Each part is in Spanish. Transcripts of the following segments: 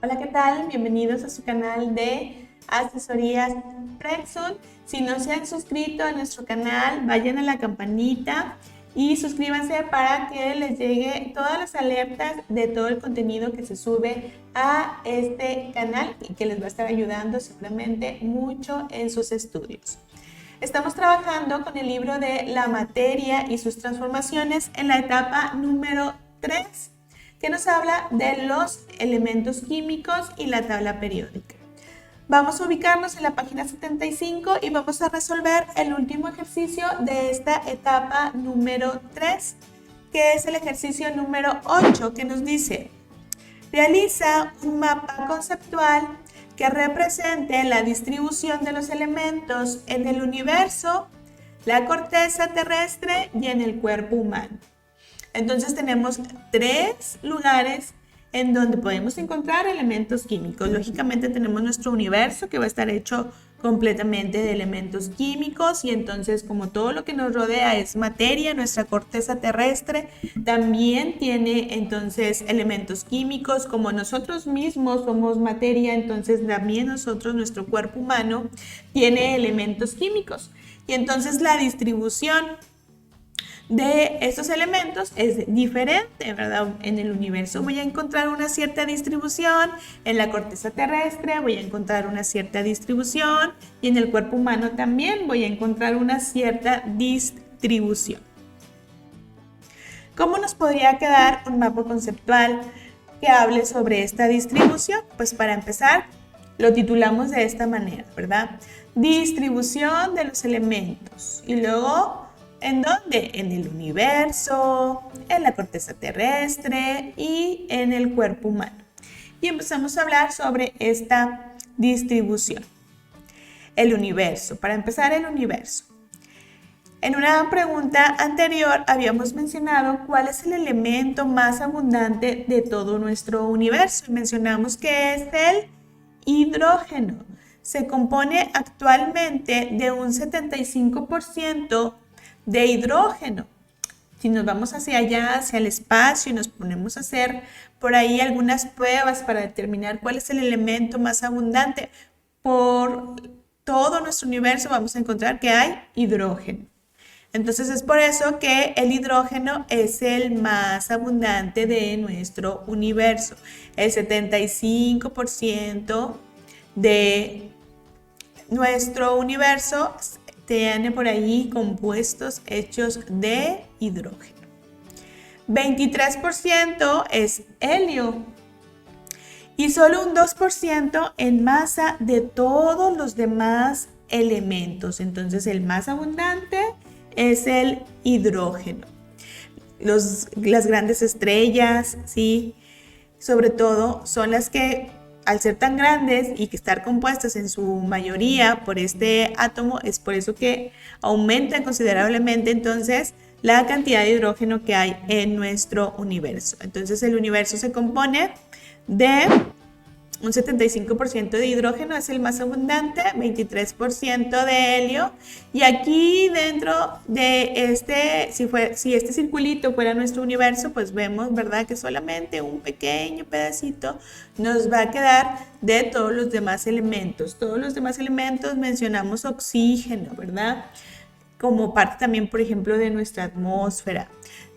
Hola, ¿qué tal? Bienvenidos a su canal de Asesorías Prexon. Si no se han suscrito a nuestro canal, vayan a la campanita y suscríbanse para que les llegue todas las alertas de todo el contenido que se sube a este canal y que les va a estar ayudando seguramente mucho en sus estudios. Estamos trabajando con el libro de La materia y sus transformaciones en la etapa número 3, que nos habla de los elementos químicos y la tabla periódica. Vamos a ubicarnos en la página 75 y vamos a resolver el último ejercicio de esta etapa número 3, que es el ejercicio número 8, que nos dice: realiza un mapa conceptual que represente la distribución de los elementos en el universo, la corteza terrestre y en el cuerpo humano. Entonces tenemos 3 lugares en donde podemos encontrar elementos químicos. Lógicamente tenemos nuestro universo, que va a estar hecho completamente de elementos químicos, y entonces, como todo lo que nos rodea es materia, nuestra corteza terrestre también tiene entonces elementos químicos. Como nosotros mismos somos materia, entonces también nuestro cuerpo humano tiene elementos químicos, y entonces la distribución de estos elementos es diferente, ¿verdad? En el universo voy a encontrar una cierta distribución, en la corteza terrestre voy a encontrar una cierta distribución, y en el cuerpo humano también voy a encontrar una cierta distribución. ¿Cómo nos podría quedar un mapa conceptual que hable sobre esta distribución? Pues para empezar, lo titulamos de esta manera, ¿verdad? Distribución de los elementos. Y luego, ¿en dónde? En el universo, en la corteza terrestre y en el cuerpo humano. Y empezamos a hablar sobre esta distribución. El universo. Para empezar, el universo. En una pregunta anterior habíamos mencionado cuál es el elemento más abundante de todo nuestro universo. Y mencionamos que es el hidrógeno. Se compone actualmente de un 75% de hidrógeno. Si nos vamos hacia allá, hacia el espacio, y nos ponemos a hacer por ahí algunas pruebas para determinar cuál es el elemento más abundante por todo nuestro universo, vamos a encontrar que hay hidrógeno. Entonces es por eso que el hidrógeno es el más abundante de nuestro universo. El 75% de nuestro universo tiene por ahí compuestos hechos de hidrógeno. 23% es helio y solo un 2% en masa de todos los demás elementos. Entonces el más abundante es el hidrógeno. Las grandes estrellas, ¿sí? Sobre todo son las que, al ser tan grandes y que estar compuestas en su mayoría por este átomo, es por eso que aumenta considerablemente entonces la cantidad de hidrógeno que hay en nuestro universo. Entonces el universo se compone de un 75% de hidrógeno, es el más abundante, 23% de helio, y aquí dentro de si este circulito fuera nuestro universo, pues vemos, ¿verdad?, que solamente un pequeño pedacito nos va a quedar de todos los demás elementos. Todos los demás elementos mencionamos oxígeno, ¿verdad?, como parte también, por ejemplo, de nuestra atmósfera.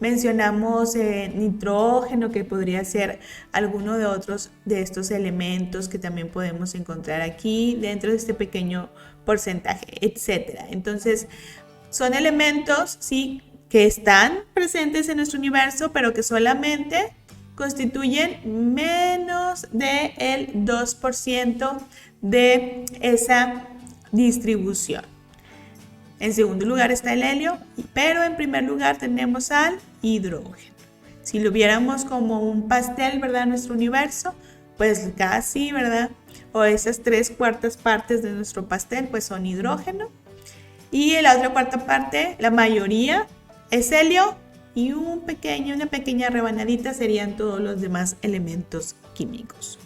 Mencionamos nitrógeno, que podría ser alguno de otros de estos elementos que también podemos encontrar aquí dentro de este pequeño porcentaje, etcétera. Entonces, son elementos, sí, que están presentes en nuestro universo, pero que solamente constituyen menos del 2% de esa distribución. En segundo lugar está el helio, pero en primer lugar tenemos al hidrógeno. Si lo viéramos como un pastel, ¿verdad?, nuestro universo, pues casi, ¿verdad?, o esas 3/4 partes de nuestro pastel, pues son hidrógeno. Y la otra cuarta parte, la mayoría, es helio, y una pequeña rebanadita serían todos los demás elementos químicos.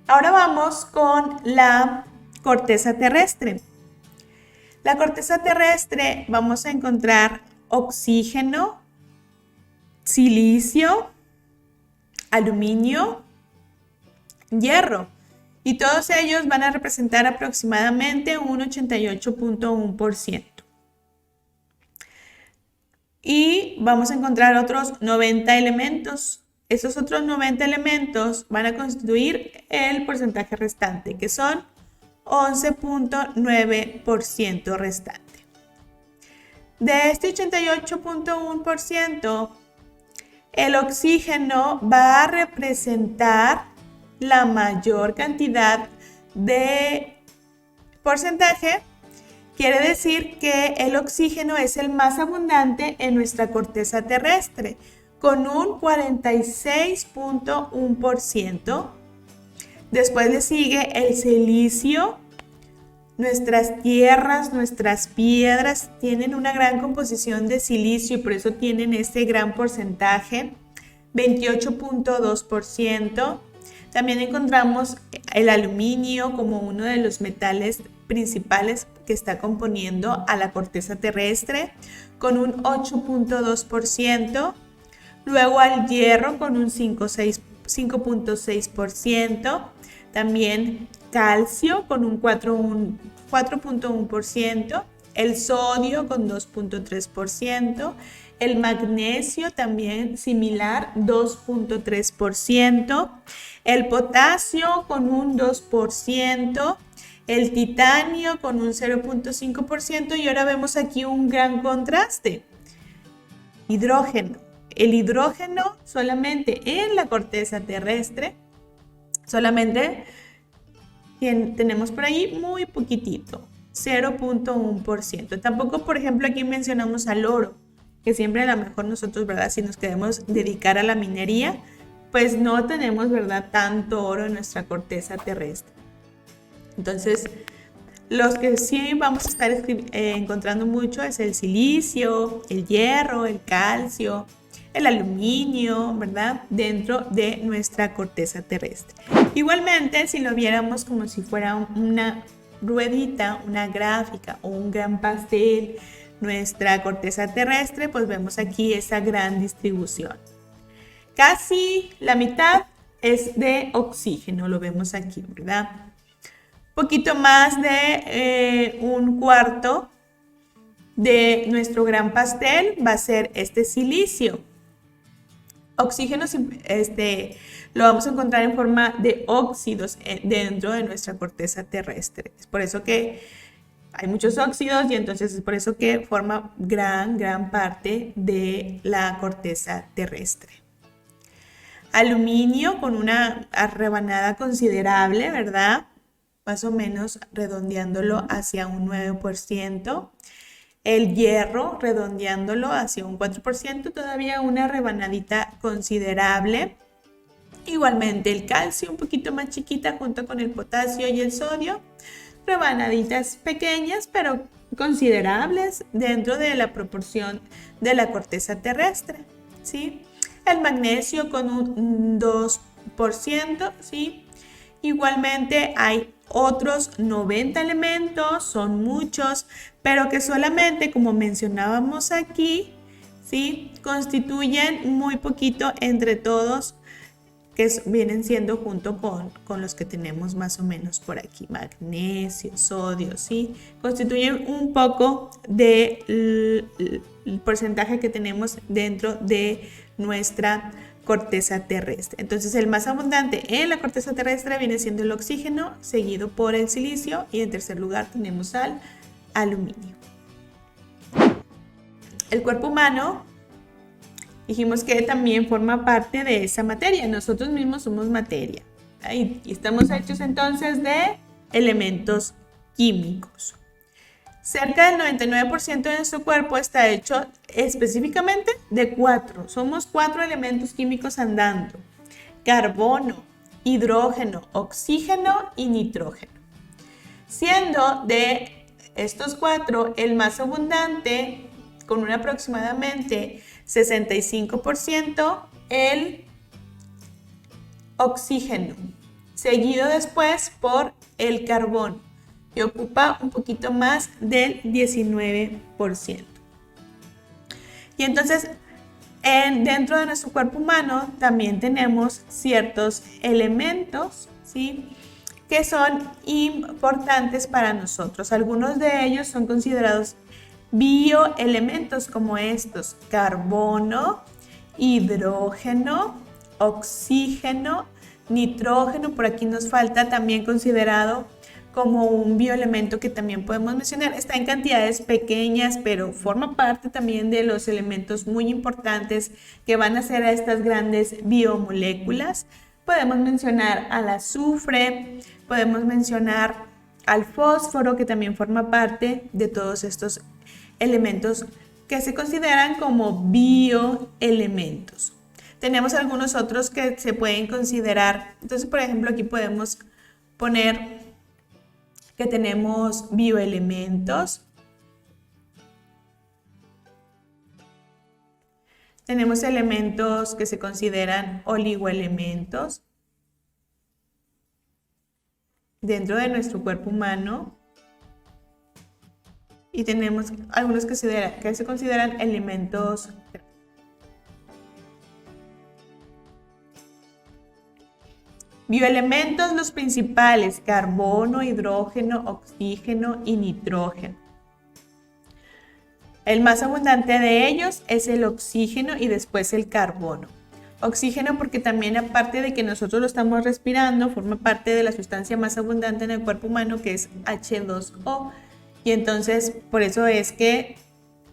Ahora vamos con la corteza terrestre. La corteza terrestre vamos a encontrar oxígeno, silicio, aluminio, hierro. Y todos ellos van a representar aproximadamente un 88.1%. Y vamos a encontrar otros 90 elementos. Esos otros 90 elementos van a constituir el porcentaje restante, que son 11.9% restante. De este 88.1%, el oxígeno va a representar la mayor cantidad de porcentaje. Quiere decir que el oxígeno es el más abundante en nuestra corteza terrestre, con un 46.1%. Después le sigue el silicio. Nuestras tierras, nuestras piedras tienen una gran composición de silicio y por eso tienen este gran porcentaje, 28.2%. También encontramos el aluminio como uno de los metales principales que está componiendo a la corteza terrestre, con un 8.2%. Luego al hierro con un 5.6%. También calcio con un 4.1%. El sodio con 2.3%. El magnesio también similar, 2.3%. El potasio con un 2%. El titanio con un 0.5%. Y ahora vemos aquí un gran contraste. Hidrógeno. El hidrógeno solamente en la corteza terrestre, solamente tenemos por ahí muy poquitito, 0.1%. Tampoco, por ejemplo, aquí mencionamos al oro, que siempre a lo mejor nosotros, ¿verdad? Si nos queremos dedicar a la minería, pues no tenemos, ¿verdad?, tanto oro en nuestra corteza terrestre. Entonces, los que sí vamos a estar encontrando mucho es el silicio, el hierro, el calcio, el aluminio, ¿verdad?, dentro de nuestra corteza terrestre. Igualmente, si lo viéramos como si fuera una ruedita, una gráfica o un gran pastel, nuestra corteza terrestre, pues vemos aquí esa gran distribución. Casi la mitad es de oxígeno, lo vemos aquí, ¿verdad? Un poquito más de un cuarto de nuestro gran pastel va a ser este silicio. Oxígeno lo vamos a encontrar en forma de óxidos dentro de nuestra corteza terrestre. Es por eso que hay muchos óxidos y entonces es por eso que forma gran parte de la corteza terrestre. Aluminio con una rebanada considerable, ¿verdad? Más o menos redondeándolo hacia un 9%. El hierro, redondeándolo hacia un 4%, todavía una rebanadita considerable. Igualmente el calcio, un poquito más chiquita junto con el potasio y el sodio. Rebanaditas pequeñas, pero considerables dentro de la proporción de la corteza terrestre, ¿sí? El magnesio con un 2%, ¿sí? Igualmente hay otros 90 elementos, son muchos, pero que solamente, como mencionábamos aquí, ¿sí?, constituyen muy poquito entre todos, que vienen siendo junto con los que tenemos más o menos por aquí, magnesio, sodio, ¿sí? Constituyen un poco del porcentaje que tenemos dentro de nuestra corteza terrestre. Entonces el más abundante en la corteza terrestre viene siendo el oxígeno, seguido por el silicio y en tercer lugar tenemos al aluminio. El cuerpo humano, dijimos que también forma parte de esa materia. Nosotros mismos somos materia. Y estamos hechos entonces de elementos químicos. Cerca del 99% de nuestro cuerpo está hecho específicamente de 4. Somos 4 elementos químicos andando: carbono, hidrógeno, oxígeno y nitrógeno. Siendo de estos 4 el más abundante, con un aproximadamente 65%, el oxígeno, seguido después por el carbón, que ocupa un poquito más del 19%. Y entonces, dentro de nuestro cuerpo humano también tenemos ciertos elementos, ¿sí?, que son importantes para nosotros. Algunos de ellos son considerados bioelementos como estos: carbono, hidrógeno, oxígeno, nitrógeno. Por aquí nos falta también considerado como un bioelemento que también podemos mencionar. Está en cantidades pequeñas, pero forma parte también de los elementos muy importantes que van a ser a estas grandes biomoléculas. Podemos mencionar al azufre, podemos mencionar al fósforo, que también forma parte de todos estos elementos que se consideran como bioelementos. Tenemos algunos otros que se pueden considerar. Entonces, por ejemplo, aquí podemos poner que tenemos bioelementos. Tenemos elementos que se consideran oligoelementos dentro de nuestro cuerpo humano. Y tenemos algunos que se consideran elementos. Bioelementos, los principales: carbono, hidrógeno, oxígeno y nitrógeno. El más abundante de ellos es el oxígeno y después el carbono. Oxígeno porque también, aparte de que nosotros lo estamos respirando, forma parte de la sustancia más abundante en el cuerpo humano, que es H2O. Y entonces, por eso es que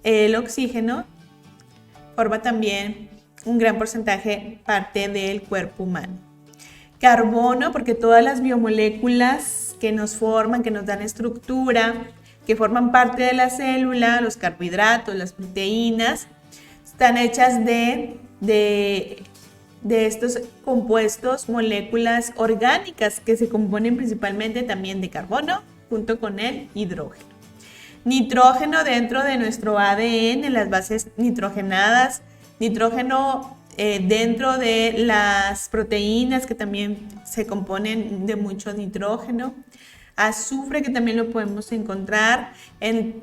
el oxígeno forma también un gran porcentaje parte del cuerpo humano. Carbono porque todas las biomoléculas que nos forman, que nos dan estructura, que forman parte de la célula, los carbohidratos, las proteínas, están hechas de estos compuestos, moléculas orgánicas que se componen principalmente también de carbono junto con el hidrógeno. Nitrógeno dentro de nuestro ADN, en las bases nitrogenadas, nitrógeno dentro de las proteínas que también se componen de mucho nitrógeno. Azufre, que también lo podemos encontrar en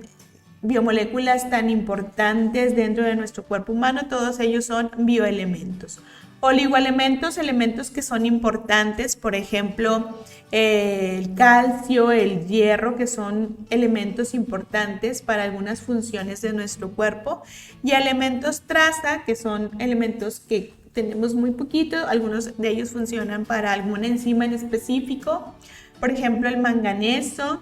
biomoléculas tan importantes dentro de nuestro cuerpo humano. Todos ellos son bioelementos. Oligoelementos, elementos que son importantes, por ejemplo, el calcio, el hierro, que son elementos importantes para algunas funciones de nuestro cuerpo, y elementos traza, que son elementos que tenemos muy poquito. Algunos de ellos funcionan para alguna enzima en específico. Por ejemplo, el manganeso,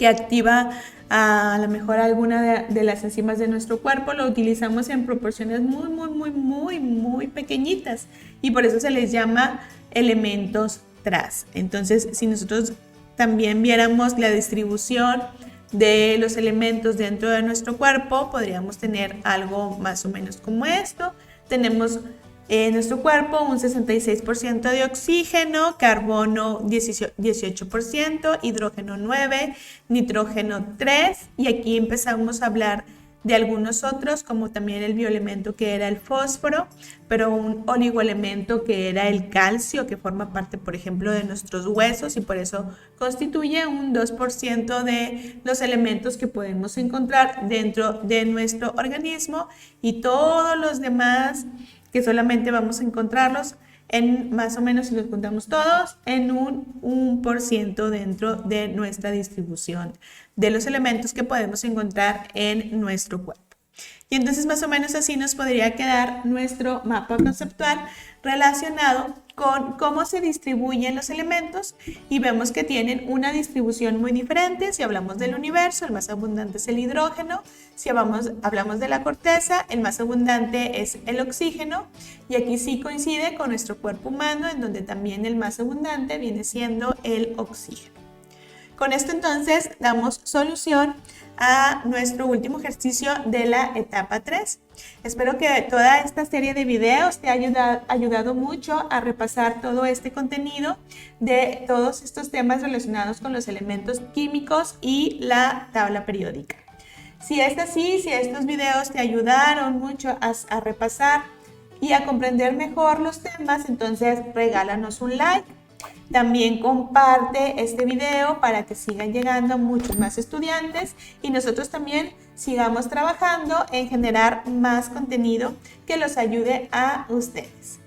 que activa a lo mejor alguna de las enzimas de nuestro cuerpo, lo utilizamos en proporciones muy pequeñitas y por eso se les llama elementos traza. Entonces, si nosotros también viéramos la distribución de los elementos dentro de nuestro cuerpo, podríamos tener algo más o menos como esto. Tenemos en nuestro cuerpo un 66% de oxígeno, carbono 18%, hidrógeno 9%, nitrógeno 3%, y aquí empezamos a hablar de algunos otros, como también el bioelemento que era el fósforo, pero un oligoelemento que era el calcio, que forma parte, por ejemplo, de nuestros huesos y por eso constituye un 2% de los elementos que podemos encontrar dentro de nuestro organismo, y todos los demás que solamente vamos a encontrarlos en más o menos, si los contamos todos, en un 1% dentro de nuestra distribución de los elementos que podemos encontrar en nuestro cuerpo. Y entonces más o menos así nos podría quedar nuestro mapa conceptual relacionado con cómo se distribuyen los elementos, y vemos que tienen una distribución muy diferente. Si hablamos del universo, el más abundante es el hidrógeno. Si hablamos de la corteza, el más abundante es el oxígeno, y aquí sí coincide con nuestro cuerpo humano, en donde también el más abundante viene siendo el oxígeno. Con esto entonces damos solución a nuestro último ejercicio de la etapa 3. Espero que toda esta serie de videos te haya ayudado mucho a repasar todo este contenido de todos estos temas relacionados con los elementos químicos y la tabla periódica. Si es así, si estos videos te ayudaron mucho a repasar y a comprender mejor los temas, entonces regálanos un like. También comparte este video para que sigan llegando muchos más estudiantes y nosotros también sigamos trabajando en generar más contenido que los ayude a ustedes.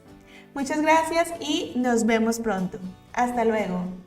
Muchas gracias y nos vemos pronto. Hasta luego.